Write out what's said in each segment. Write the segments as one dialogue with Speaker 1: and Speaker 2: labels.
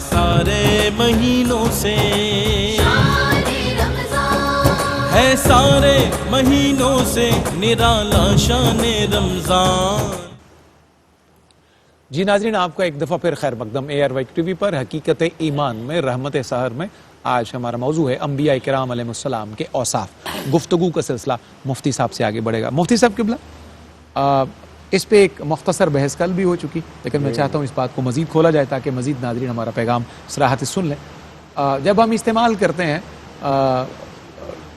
Speaker 1: سارے مہینوں سے، ہے سارے مہینوں سے نرالا شان رمضان۔
Speaker 2: جی ناظرین، آپ کا ایک دفعہ پھر خیر مقدم AR White TV پر حقیقت ایمان میں رحمت سحر میں آج ہمارا موضوع ہے انبیاء کرام علیہ السلام کے اوصاف۔ گفتگو کا سلسلہ مفتی صاحب سے آگے بڑھے گا۔ مفتی صاحب قبلہ، اس پہ ایک مختصر بحث کل بھی ہو چکی، لیکن میں چاہتا ہوں اس بات کو مزید کھولا جائے تاکہ مزید ناظرین ہمارا پیغام صراحت سن لیں۔ جب ہم استعمال کرتے ہیں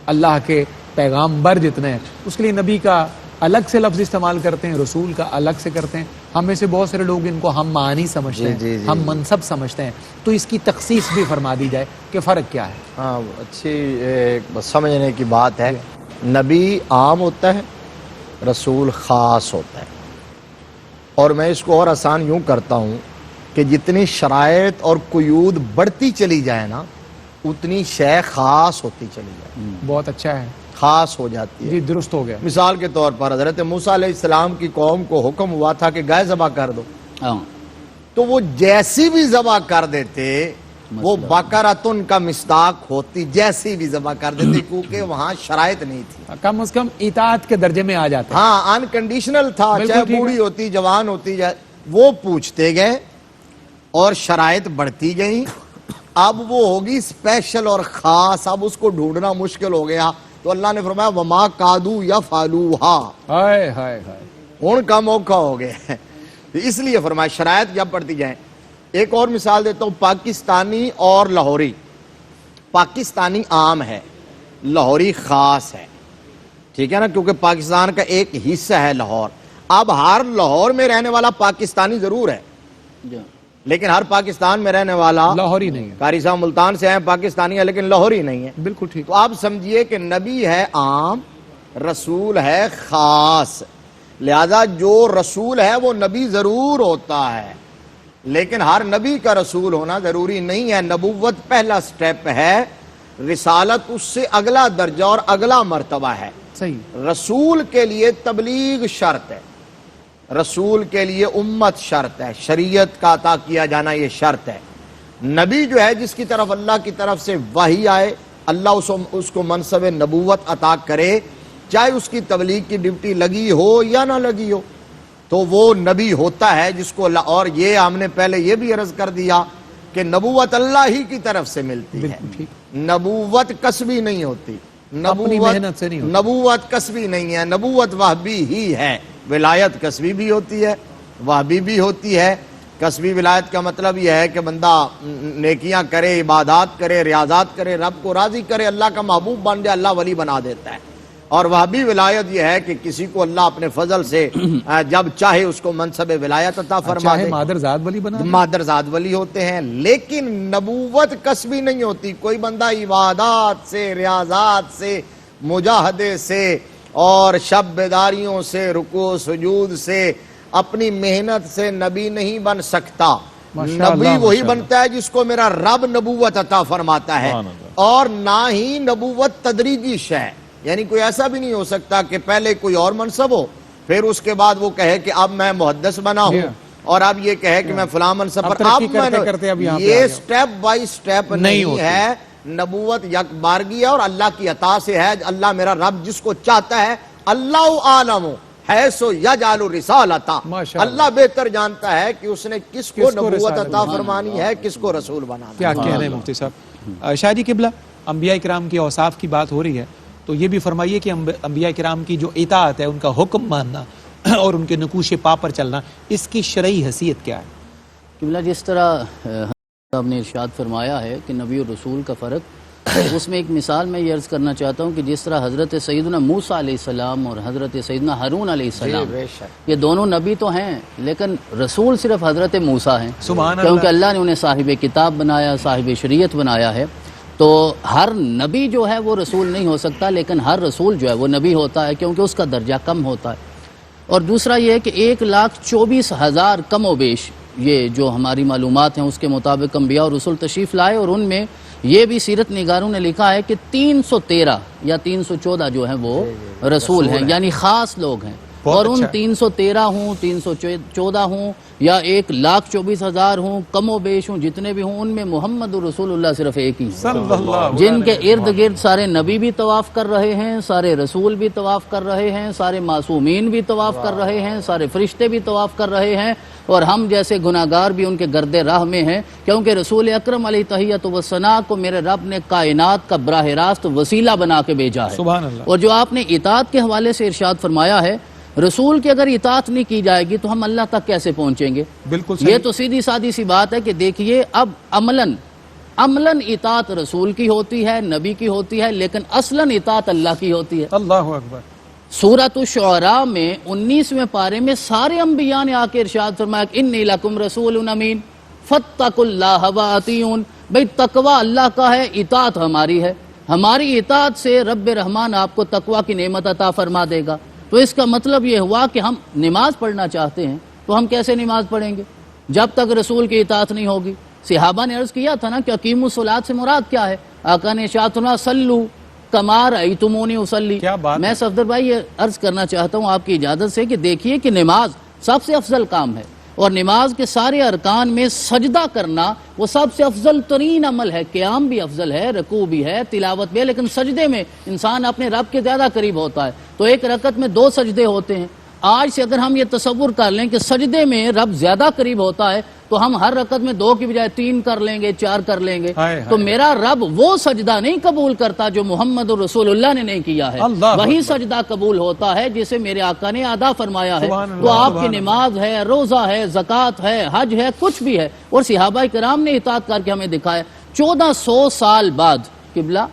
Speaker 2: اللہ کے پیغامبر جتنے ہیں، اس کے لیے نبی کا الگ سے لفظ استعمال کرتے ہیں، رسول کا الگ سے کرتے ہیں۔ ہم میں سے بہت سارے لوگ ان کو ہم معانی سمجھتے ہیں، ہم منصب سمجھتے ہیں، تو اس کی تخصیص بھی فرما دی جائے کہ فرق کیا ہے۔
Speaker 3: ہاں، اچھی سمجھنے کی بات ہے۔ نبی عام ہوتا ہے، رسول خاص ہوتا ہے، اور میں اس کو اور آسان یوں کرتا ہوں کہ جتنی شرائط اور قیود بڑھتی چلی جائے نا، اتنی شے خاص ہوتی چلی جائے۔
Speaker 2: بہت اچھا ہے،
Speaker 3: خاص ہو جاتی ہے۔
Speaker 2: جی درست ہو گیا۔
Speaker 3: مثال کے طور پر حضرت موسیٰ علیہ السلام کی قوم کو حکم ہوا تھا کہ گائے ذبح کر دو، تو وہ جیسی بھی ذبح کر دیتے، وہ بقرۃ کا مصداق ہوتی، جیسی بھی ذبح کر دیتے، کیونکہ وہاں شرائط نہیں تھی،
Speaker 2: کم از کم اطاعت کے درجے میں آ جاتا ہے۔
Speaker 3: ہاں، انکنڈیشنل تھا، چاہے بوڑھی ہوتی، جوان ہوتی، وہ پوچھتے گئے اور شرائط بڑھتی گئیں۔ اب وہ ہوگی اسپیشل اور خاص، اب اس کو ڈھونڈنا مشکل ہو گیا، تو اللہ نے فرمایا وما کادو یفعلوہا،
Speaker 2: ہائے ہائے ہائے،
Speaker 3: ان کا موقع ہو گیا۔ اس لیے فرمایا شرائط جب بڑھتی جائیں۔ ایک اور مثال دیتا ہوں، پاکستانی اور لاہوری۔ پاکستانی عام ہے، لاہوری خاص ہے، ٹھیک ہے نا، کیونکہ پاکستان کا ایک حصہ ہے لاہور۔ اب ہر لاہور میں رہنے والا پاکستانی ضرور ہے، لیکن ہر پاکستان میں رہنے والا
Speaker 2: لاہوری نہیں ہے۔
Speaker 3: قاری صاحب ملتان سے ہیں، پاکستانی ہے لیکن لاہوری نہیں ہے۔
Speaker 2: بالکل ٹھیک۔
Speaker 3: تو آپ سمجھیے کہ نبی ہے عام، رسول ہے خاص، لہذا جو رسول ہے وہ نبی ضرور ہوتا ہے، لیکن ہر نبی کا رسول ہونا ضروری نہیں ہے۔ نبوت پہلا سٹیپ ہے، رسالت اس سے اگلا درجہ اور اگلا مرتبہ ہے۔
Speaker 2: صحیح۔
Speaker 3: رسول کے لیے تبلیغ شرط ہے، رسول کے لیے امت شرط ہے، شریعت کا عطا کیا جانا یہ شرط ہے۔ نبی جو ہے جس کی طرف اللہ کی طرف سے وحی آئے، اللہ اس کو منصب نبوت عطا کرے، چاہے اس کی تبلیغ کی ڈیوٹی لگی ہو یا نہ لگی ہو، تو وہ نبی ہوتا ہے جس کو اللہ، اور یہ ہم نے پہلے یہ بھی عرض کر دیا کہ نبوت اللہ ہی کی طرف سے ملتی ہے، نبوت کسبی نہیں ہوتی،
Speaker 2: محنت سے نہیں ہوتی،
Speaker 3: نبوت کسبی نہیں ہے، نبوت وہبی ہی ہے۔ ولایت کسبی بھی ہوتی ہے، وہبی بھی ہوتی ہے۔ کسبی ولایت کا مطلب یہ ہے کہ بندہ نیکیاں کرے، عبادات کرے، ریاضات کرے، رب کو راضی کرے، اللہ کا محبوب بن جائے، اللہ ولی بنا دیتا ہے۔ اور وہبی ولایت یہ ہے کہ کسی کو اللہ اپنے فضل سے جب چاہے اس کو منصب ولایت عطا فرما دے،
Speaker 2: مادرزاد ولی بنا دے،
Speaker 3: مادرزاد ولی ہوتے ہیں۔ لیکن نبوت کسبی نہیں ہوتی، کوئی بندہ عبادات سے، ریاضات سے، مجاہدے سے اور شب بیداریوں سے، رکوع سجود سے، اپنی محنت سے نبی نہیں بن سکتا۔ نبی وہی بنتا ہے جس کو میرا رب نبوت عطا فرماتا ہے، اور نہ ہی نبوت تدریجی شے، یعنی کوئی ایسا بھی نہیں ہو سکتا کہ پہلے کوئی اور منصب ہو، پھر اس کے بعد وہ کہے کہ اب میں محدث بنا ہوں، اور اب یہ کہے کہ میں فلاں منصب پر، یہ سٹیپ بائی سٹیپ نہیں ہے۔ نبوت یک بارگی ہے اور اللہ کی عطا سے ہے۔ اللہ میرا رب جس کو چاہتا ہے، اللہ عالم حیث یجعل رسالتا، اللہ بہتر جانتا ہے کہ اس نے کس کو نبوت عطا فرمانی ہے، کس کو رسول بنانا ہے۔
Speaker 2: کیا کہہ رہے ہیں مفتی صاحب؟ شاہ جی قبلہ، انبیاء کرام کے اوصاف کی بات ہو رہی ہے، تو یہ بھی فرمائیے کہ انبیاء کرام کی جو اطاعت ہے، ان کا حکم ماننا اور ان کے نقوش پا پر چلنا، اس کی شرعی حیثیت کیا ہے؟
Speaker 4: قبلہ جس طرح آپ نے ارشاد فرمایا ہے کہ نبی اور رسول کا فرق، اس میں ایک مثال میں یہ عرض کرنا چاہتا ہوں کہ جس طرح حضرت سیدنا موسیٰ علیہ السلام اور حضرت سیدنا ہارون علیہ السلام، یہ دونوں نبی تو ہیں، لیکن رسول صرف حضرت موسیٰ ہیں، کیونکہ اللہ نے انہیں صاحب کتاب بنایا، صاحب شریعت بنایا ہے۔ تو ہر نبی جو ہے وہ رسول نہیں ہو سکتا، لیکن ہر رسول جو ہے وہ نبی ہوتا ہے، کیونکہ اس کا درجہ کم ہوتا ہے۔ اور دوسرا یہ ہے کہ 1,24,000 کم و بیش، یہ جو ہماری معلومات ہیں اس کے مطابق انبیاء اور رسول تشریف لائے، اور ان میں یہ بھی سیرت نگاروں نے لکھا ہے کہ 313 یا 314 جو ہیں وہ رسول ہیں، یعنی خاص لوگ ہیں۔ اور ان
Speaker 2: اچھا۔
Speaker 4: 313 ہوں 314 ہوں یا 1,24,000 ہوں کم و بیش ہوں جتنے بھی ہوں ان میں محمد رسول اللہ صرف ایک ہی
Speaker 2: صلی اللہ
Speaker 4: جن کے ارد گرد سارے نبی بھی طواف کر رہے ہیں، سارے رسول بھی طواف کر رہے ہیں، سارے معصومین بھی طواف کر رہے ہیں، سارے فرشتے بھی طواف کر رہے ہیں، اور ہم جیسے گناہگار بھی ان کے گرد راہ میں ہیں، کیونکہ رسول اکرم علیہ تحیت و ثنا کو میرے رب نے کائنات کا براہ راست وسیلہ بنا کے بھیجا ہے۔
Speaker 2: سبحان اللہ۔
Speaker 4: اور جو آپ نے اطاعت کے حوالے سے ارشاد فرمایا ہے، رسول کی اگر اطاعت نہیں کی جائے گی تو ہم اللہ تک کیسے پہنچیں گے؟
Speaker 2: بالکل
Speaker 4: یہ تو سیدھی سادی سی بات ہے کہ دیکھیے اب عملاً اطاعت رسول کی ہوتی ہے، نبی کی ہوتی ہے، لیکن اصلاً اطاعت اللہ کی ہوتی ہے۔
Speaker 2: اللہ اکبر۔
Speaker 4: سورۃ الشعراء میں 19ویں پارے میں سارے انبیاء نے آ کے ارشاد فرمایا کہ انی لکم رسول امین فاتقوا اللہ واطیعون، بھئی تقوی اللہ کا ہے، اطاعت ہماری ہے، ہماری اطاعت سے رب رحمان آپ کو تقوی کی نعمت عطا فرما دے گا۔ تو اس کا مطلب یہ ہوا کہ ہم نماز پڑھنا چاہتے ہیں تو ہم کیسے نماز پڑھیں گے جب تک رسول کی اطاعت نہیں ہوگی؟ صحابہ نے عرض کیا تھا نا کہ اقیموا الصلاۃ سے مراد کیا ہے؟ آقا نے ارشاد فرمایا صلو کما رأیتمونی اصلی۔
Speaker 2: کیا بات
Speaker 4: میں
Speaker 2: ہے۔
Speaker 4: صفدر بھائی یہ عرض کرنا چاہتا ہوں آپ کی اجازت سے کہ دیکھیے کہ نماز سب سے افضل کام ہے، اور نماز کے سارے ارکان میں سجدہ کرنا وہ سب سے افضل ترین عمل ہے۔ قیام بھی افضل ہے، رکوع بھی ہے، تلاوت بھی ہے، لیکن سجدے میں انسان اپنے رب کے زیادہ قریب ہوتا ہے۔ تو ایک رکعت میں 2 سجدے ہوتے ہیں۔ آج سے اگر ہم یہ تصور کر لیں کہ سجدے میں رب زیادہ قریب ہوتا ہے تو ہم ہر رکعت میں 2 کی بجائے 3 کر لیں گے، 4 کر لیں گے۔ تو میرا رب وہ سجدہ نہیں قبول کرتا جو محمد رسول اللہ نے نہیں کیا ہے، وہی سجدہ قبول ہوتا ہے جسے میرے آقا نے ادا فرمایا ہے۔ تو آپ کی نماز ہے، روزہ ہے، زکوٰۃ ہے، حج ہے، کچھ بھی ہے، اور صحابہ کرام نے اطاعت کر کے ہمیں دکھایا۔ 1400 سال بعد قبلہ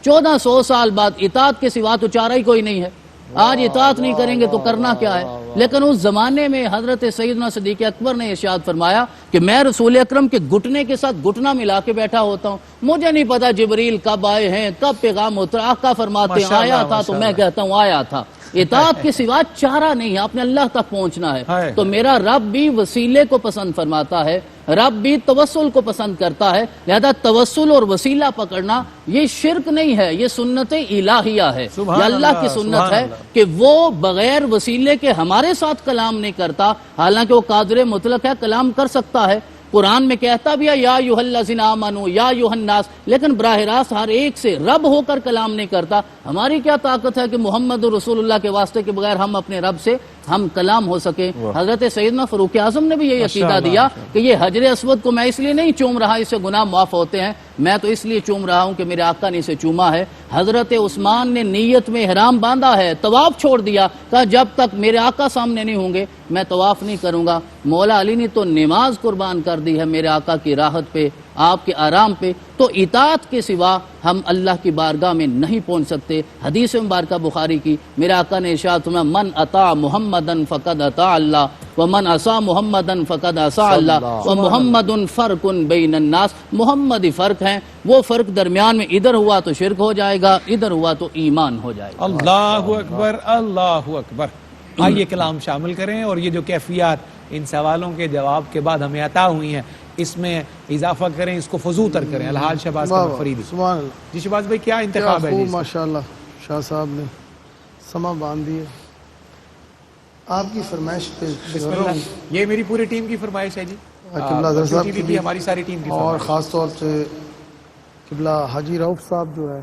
Speaker 4: 1400 سال بعد اطاعت کے سوا تو چارہ ہی کوئی نہیں ہے۔ آج اطاعت نہیں کریں گے تو کرنا کیا ہے؟ لیکن اس زمانے میں حضرت سیدنا صدیق اکبر نے ارشاد فرمایا کہ میں رسول اکرم کے گھٹنے کے ساتھ گھٹنا ملا کے بیٹھا ہوتا ہوں، مجھے نہیں پتا جبریل کب آئے ہیں، کب پیغام اترا۔ آقا فرماتے ہیں آیا تھا تو میں کہتا ہوں آیا تھا۔ اطاعت کے سوا چارہ نہیں ہے، آپ نے اللہ تک پہنچنا ہے۔ تو میرا رب بھی وسیلے کو پسند فرماتا ہے، رب بھی توسل کو پسند کرتا ہے، لہذا توسل اور وسیلہ پکڑنا یہ شرک نہیں ہے، یہ سنت الہیہ ہے، یہ اللہ کی سنت ہے کہ وہ بغیر وسیلے کے ہمارے ساتھ کلام نہیں کرتا، حالانکہ وہ قادر مطلق ہے، کلام کر سکتا ہے۔ قرآن میں کہتا بھی ہے یا ایھا الذین آمنوا یا ایھا الناس، لیکن براہ راست ہر ایک سے رب ہو کر کلام نہیں کرتا۔ ہماری کیا طاقت ہے کہ محمد رسول اللہ کے واسطے کے بغیر ہم اپنے رب سے ہم کلام ہو سکے؟ حضرت سیدنا فاروق اعظم نے بھی یہی عقیدہ دیا کہ یہ حجر اسود کو میں اس لیے نہیں چوم رہا اس سے گناہ معاف ہوتے ہیں، میں تو اس لیے چوم رہا ہوں کہ میرے آقا نے اسے چوما ہے۔ حضرت عثمان نے نیت میں احرام باندھا ہے، طواف چھوڑ دیا، کہا جب تک میرے آقا سامنے نہیں ہوں گے میں طواف نہیں کروں گا۔ مولا علی نے تو نماز قربان کر دی ہے میرے آقا کی راحت پہ، آپ کے آرام پہ۔ تو اطاعت کے سوا ہم اللہ کی بارگاہ میں نہیں پہنچ سکتے۔ حدیث مبارکہ بخاری کی، میرے آقا نے ارشاد فرمایا من اطاع محمدن فقد اطاع اللہ ومن عصى محمدن فقد عصى اللہ ومحمد فرق بین الناس۔ محمد ہی فرق ہیں، وہ فرق درمیان میں ادھر ہوا تو شرک ہو جائے گا، ادھر ہوا تو ایمان ہو جائے گا۔
Speaker 2: اللہ اکبر، اللہ اکبر۔ آئیے کلام شامل کریں اور یہ جو کیفیات ان سوالوں کے جواب کے بعد ہمیں عطا ہوئی ہیں اس میں اضافہ کریں، اس کو فضوتر کریں۔ الحاج شہباز قمر فریدی۔
Speaker 5: سبحان اللہ،
Speaker 2: جی شہباز بھائی کیا انتخاب ہے؟
Speaker 5: خوب ماشاءاللہ شاہ صاحب نے سما باندھ دی ہے۔ آپ کی فرمائش پہ
Speaker 2: بسم اللہ، یہ میری پوری ٹیم کی فرمائش ہے جی،
Speaker 5: قبلہ حضرت صاحب کی بھی،
Speaker 2: ہماری ساری ٹیم کی
Speaker 5: اور
Speaker 2: فرمائش۔
Speaker 5: خاص طور سے قبلہ حاجی رؤف صاحب جو ہے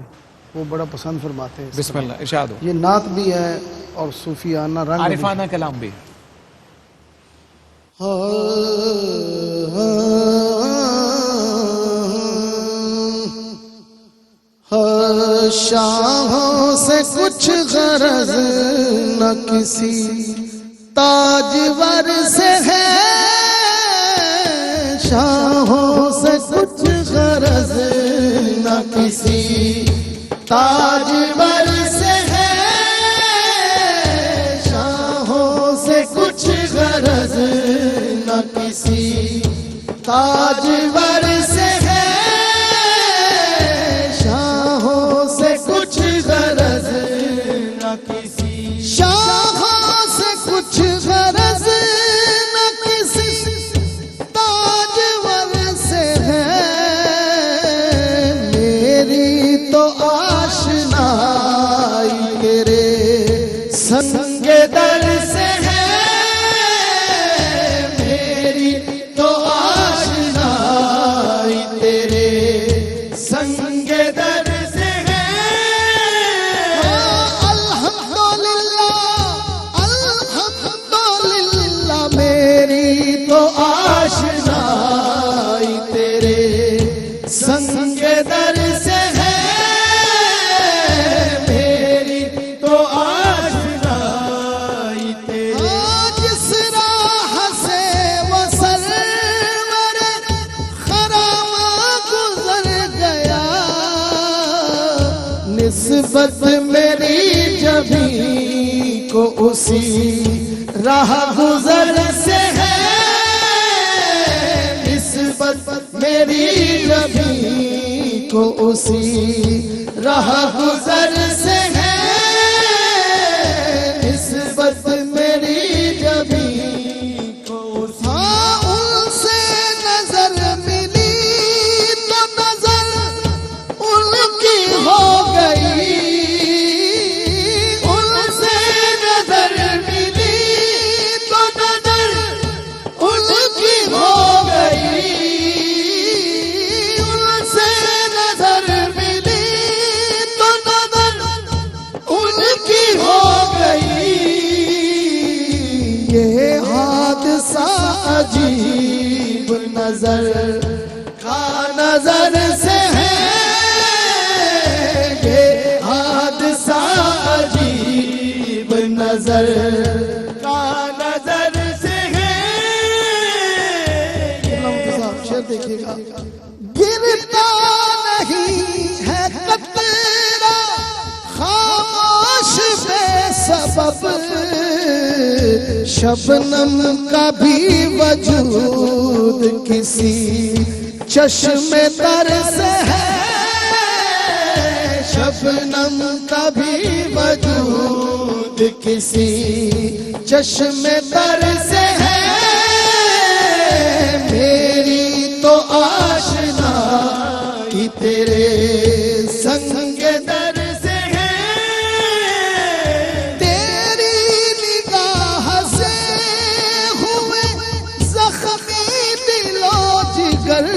Speaker 5: وہ بڑا پسند فرماتے ہیں۔
Speaker 2: بسم اللہ ارشاد ہو۔
Speaker 5: یہ نعت بھی ہے اور صوفیانہ رنگ بھی ہے۔
Speaker 2: عارفانہ کلام بھی۔
Speaker 5: شاہوں سے کچھ غرض نہ کسی تاجور سے ہے، شاہوں سے کچھ غرض نہ کسی تاجور سے ہے، شاہوں سے کچھ غرض نہ کسی تاجور سے ہے، شاہوں سے کچھ غرض نہ کسی، شاہوں سے کچھ غرض نہ کسی تاجور سے ہے، میری تو آشنا تیرے سنگ در سے ہے الحمدللہ الحمدللہ میری تو آشنائی تیرے سنگ در سے ہے میری تو آشنائی تیرے جس راہ سے وہ سرور خراما گزر گیا نسبت میری جبھی کو اسی راہ گزر سے ہے نسبت میری جبھی کو اسی راہ گزر سے ہے نسبت میری جبھی کو اسی ان سے نظر ملی تو نظر ان کی ہو گئی ان سے نظر ملی تو نظر ان کی ہو گئی ان سے نظر ملی تو نظر ان کی ہو گئی یہ حادثہ عجیب نظر کا نظر سے ہے یہ حادثہ عجیب نظر کا نظر سے ہے شعر دیکھیے گا گرتا نہیں ہے قطرہ خاموش بے سبب شبنم کا بھی وجود کسی چشم تر سے ہے شبنم کا بھی وجود کسی چشم تر سے ہے میری تو آشنائی تیرے سنگ در سے ہے تیری نگاہ سے ہوئے زخمی دل و جگر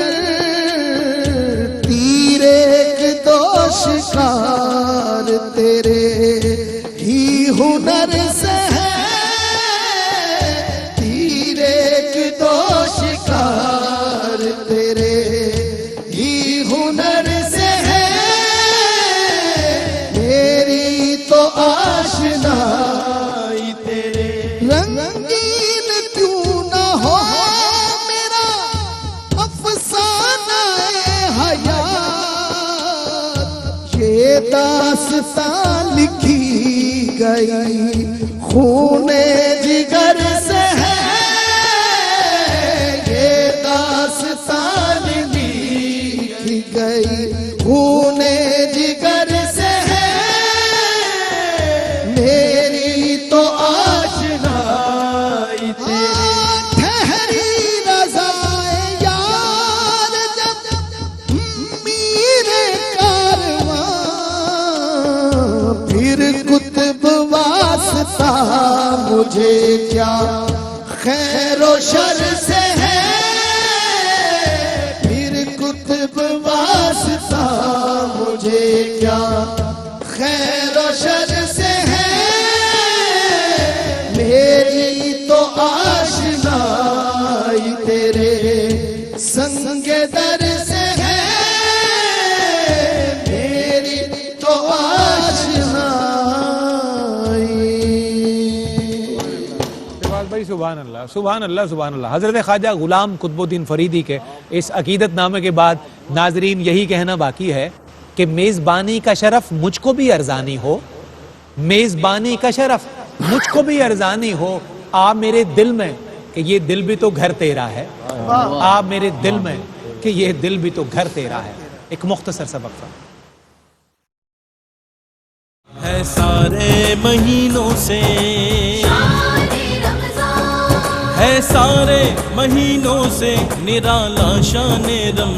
Speaker 5: تیر ایک دو شکار تیرے ہی ہنر سے ہے تیر ایک دو شکار تیرے ہی ہنر سے ہے میری تو آشنائی تیرے رنگین کیوں نہ ہو میرا افسانہ حیات یہ داستان لکھی گئی خون جگر سے ہے یہ داستان لکھی گئی خون جگر سے ہے میری تو آشنائی تیرے ٹھہری رضائے یار جب میرے کارواں پھر قطب واسطہ مجھے کیا خیر و شر سے ہے پھر قطب واسطہ مجھے کیا خیر و شر سے ہے میری تو آشنائی تیرے سنگ در سے ہے میری تو آشنائی
Speaker 2: بھائی سبحان اللہ سبحان اللہ سبحان اللہ. حضرت خواجہ غلام قطب الدین فریدی کے اس عقیدت نامے کے بعد ناظرین یہی کہنا باقی ہے کہ میزبانی کا شرف مجھ کو بھی ارزانی ہو, میزبانی کا شرف مجھ کو بھی ارزانی ہو. آپ میرے دل میں کہ یہ دل بھی تو گھر تیرا ہے, آپ میرے دل میں کہ یہ دل بھی تو گھر تیرا ہے. ایک مختصر سا وقفہ.
Speaker 1: ہے سارے مہینوں سے ہے سارے مہینوں سے نرالا شان رمضان.